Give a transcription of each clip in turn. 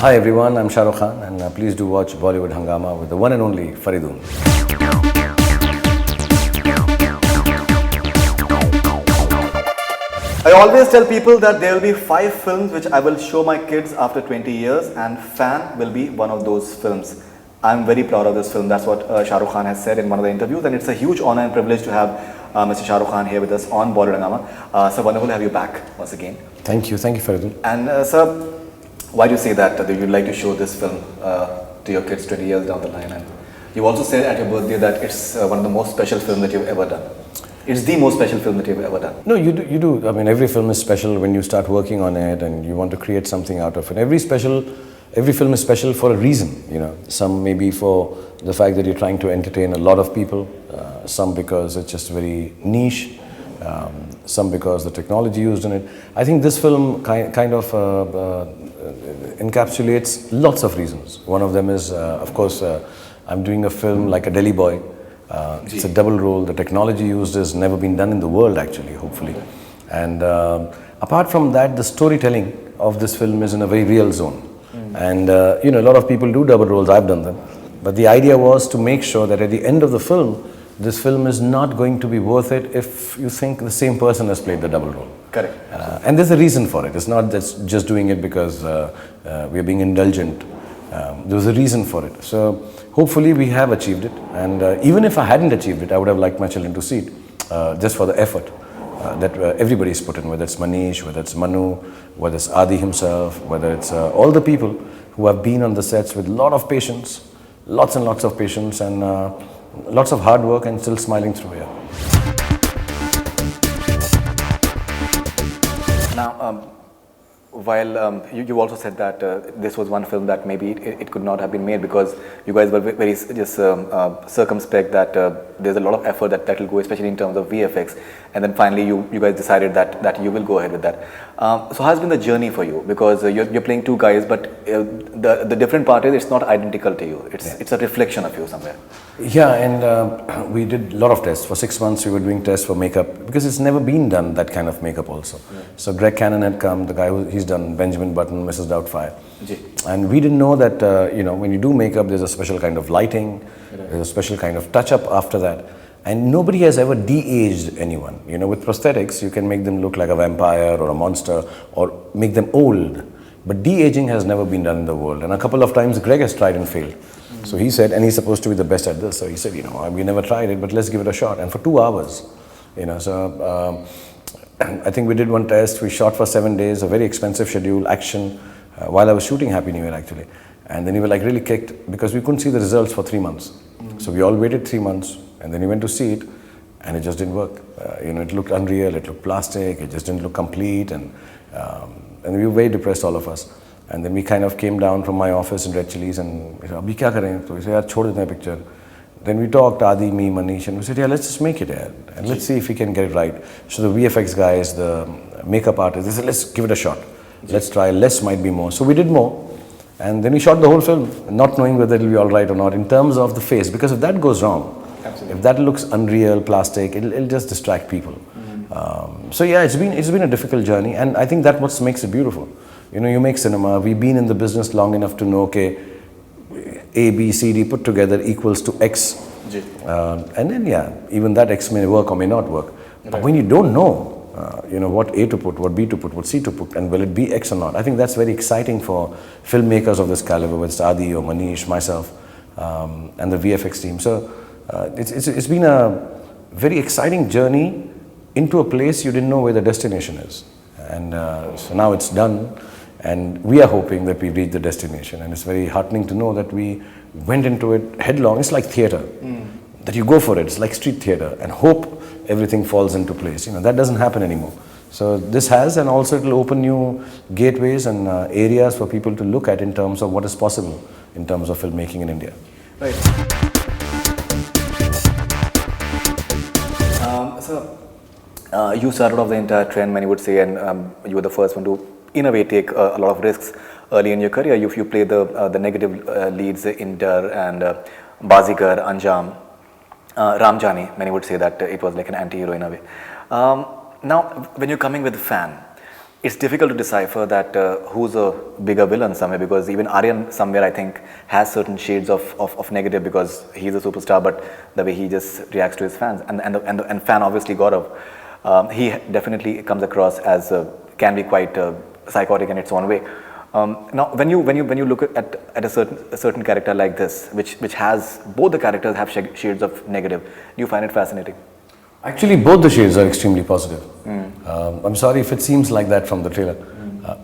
Hi everyone, I'm Shah Rukh Khan and please do watch Bollywood Hungama with the one and only Faridun. I always tell people that there will be 5 films which I will show my kids after 20 years, and Fan will be one of those films. I'm very proud of this film. That's what Shah Rukh Khan has said in one of the interviews, and it's a huge honor and privilege to have Mr. Shah Rukh Khan here with us on Bollywood Hungama. So wonderful to have you back once again. Thank you Faridun. And sir, why do you say that you'd like to show this film to your kids 20 years down the line? And you also said at your birthday that it's one of the most special films that you've ever done. It's the most special film that you've ever done. No, you do. I mean, every film is special when you start working on it and you want to create something out of it. Every film is special for a reason, you know. Some maybe for the fact that you're trying to entertain a lot of people, some because it's just very niche, some because the technology used in it. I think this film kind of encapsulates lots of reasons. One of them is, of course, I'm doing a film like a Delhi boy. It's a double role. The technology used has never been done in the world, actually, hopefully. And apart from that, the storytelling of this film is in a very real zone. And you know, a lot of people do double roles. I've done them. But the idea was to make sure that at the end of the film, this film is not going to be worth it if you think the same person has played the double role. Correct. And there's a reason for it. It's not just doing it because we're being indulgent. There was a reason for it. So hopefully we have achieved it. And even if I hadn't achieved it, I would have liked my children to see it just for the effort that everybody's put in, whether it's Manish, whether it's Manu, whether it's Adi himself, whether it's all the people who have been on the sets with a lot of patience, lots and lots of patience and lots of hard work and still smiling through here. Now, while you also said that this was one film that maybe it could not have been made because you guys were very just circumspect that there's a lot of effort that will go, especially in terms of VFX, and then finally you guys decided that you will go ahead with that. So how has been the journey for you? Because you're playing two guys, but the different part is it's not identical to you. It's a reflection of you somewhere. Yeah, and we did a lot of tests. For 6 months we were doing tests for makeup because it's never been done, that kind of makeup also. So Greg Cannon had come, the guy he's done Benjamin Button, Mrs. Doubtfire. And we didn't know that, you know, when you do makeup, there's a special kind of lighting, there's a special kind of touch-up after that. And nobody has ever de-aged anyone. You know, with prosthetics, you can make them look like a vampire or a monster or make them old. But de-aging has never been done in the world. And a couple of times Greg has tried and failed. So he said, and he's supposed to be the best at this. So he said, you know, we never tried it, but let's give it a shot. And for 2 hours, you know, so I think we did one test. We shot for 7 days, a very expensive schedule, action, while I was shooting Happy New Year actually. And then we were like really kicked because we couldn't see the results for 3 months. So we all waited 3 months and then we went to see it and it just didn't work. You know, it looked unreal, it looked plastic, it just didn't look complete, and we were very depressed, all of us. And then we kind of came down from my office in Red Chillies and we said, "Abhi kya kare?" So we said, "Yaar, chhod dete hain picture." Then we talked, Adi, me, Manish, and we said, "Yeah, let's just make it, and let's see if we can get it right." So the VFX guys, the makeup artists, they said, "Let's give it a shot. Let's try. Less might be more." So we did more, and then we shot the whole film, not knowing whether it'll be all right or not in terms of the face, because if that goes wrong, if that looks unreal, plastic, it'll just distract people. So yeah, it's been a difficult journey, and I think that's what makes it beautiful. You know, you make cinema. We've been in the business long enough to know, okay, A, B, C, D put together equals to X. And then, yeah, even that X may work or may not work. But when you don't know, you know, what A to put, what B to put, what C to put, and will it be X or not, I think that's very exciting for filmmakers of this caliber, whether it's Adi or Manish, myself, and the VFX team. So it's been a very exciting journey into a place you didn't know where the destination is. And so now it's done. And we are hoping that we've reached the destination, and it's very heartening to know that we went into it headlong. It's like theatre, that you go for it. It's like street theatre, and hope everything falls into place. You know, that doesn't happen anymore. So this has, and also it will open new gateways and areas for people to look at in terms of what is possible in terms of filmmaking in India. Right. You started off the entire trend, many would say, and you were the first one to, in a way, take a lot of risks early in your career. You played the negative leads in Dar and Bazigar, Anjam, Ramjani. Many would say that it was like an anti-hero in a way. Now, when you're coming with Fan, it's difficult to decipher that who's a bigger villain somewhere, because even Aryan somewhere I think has certain shades of negative because he's a superstar, but the way he just reacts to his fans and fan obviously Gaurav, he definitely comes across as can be quite psychotic in its own way. Now when you look at a certain character like this, which has both the characters have shades of negative, do you find it fascinating? Actually, both the shades are extremely positive. I'm sorry if it seems like that from the trailer.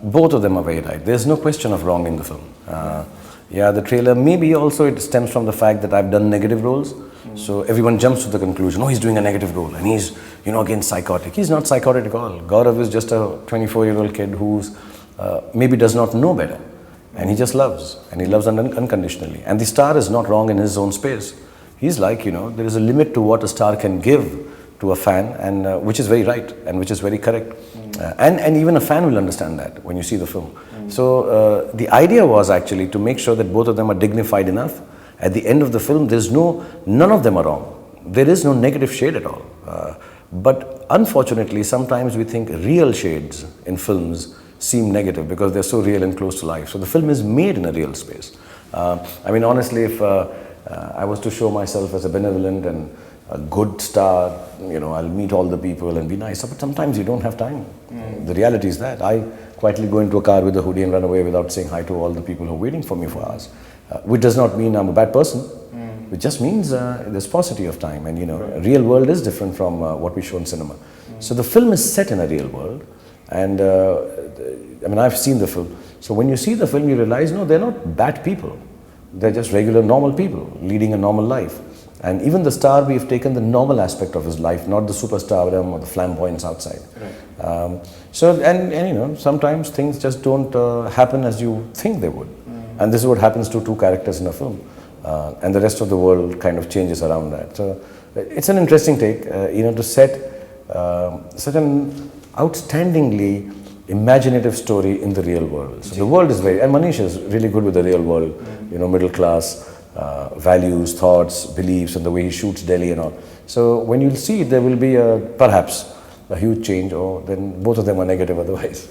Both of them are very right. There's no question of wrong in the film. Yeah, the trailer, maybe also it stems from the fact that I've done negative roles. So everyone jumps to the conclusion, oh, he's doing a negative role and he's, again, psychotic. He's not psychotic at all. Gaurav is just a 24-year-old kid who's maybe does not know better. And he just loves. And he loves unconditionally. And the star is not wrong in his own space. He's like, there is a limit to what a star can give to a fan, and which is very right and which is very correct. And even a fan will understand that when you see the film. So the idea was actually to make sure that both of them are dignified enough. At the end of the film, none of them are wrong. There is no negative shade at all. But unfortunately, sometimes we think real shades in films seem negative because they're so real and close to life. So the film is made in a real space. I mean, honestly, if I was to show myself as a benevolent and a good star, I'll meet all the people and be nice. But sometimes you don't have time. The reality is that. I quietly go into a car with a hoodie and run away without saying hi to all the people who are waiting for me for hours. Which does not mean I'm a bad person. It just means there's paucity of time. And, real world is different from what we show in cinema. So the film is set in a real world. And, I've seen the film. So when you see the film, you realize, no, they're not bad people. They're just regular, normal people leading a normal life. And even the star, we have taken the normal aspect of his life, not the superstardom or the flamboyance outside. Right. Sometimes things just don't happen as you think they would. And this is what happens to two characters in a film. And the rest of the world kind of changes around that. So it's an interesting take, to set such an outstandingly imaginative story in the real world. So the world is and Manish is really good with the real world, middle class, values, thoughts, beliefs, and the way he shoots Delhi and all. So when you'll see it, there will be perhaps a huge change, or then both of them are negative otherwise.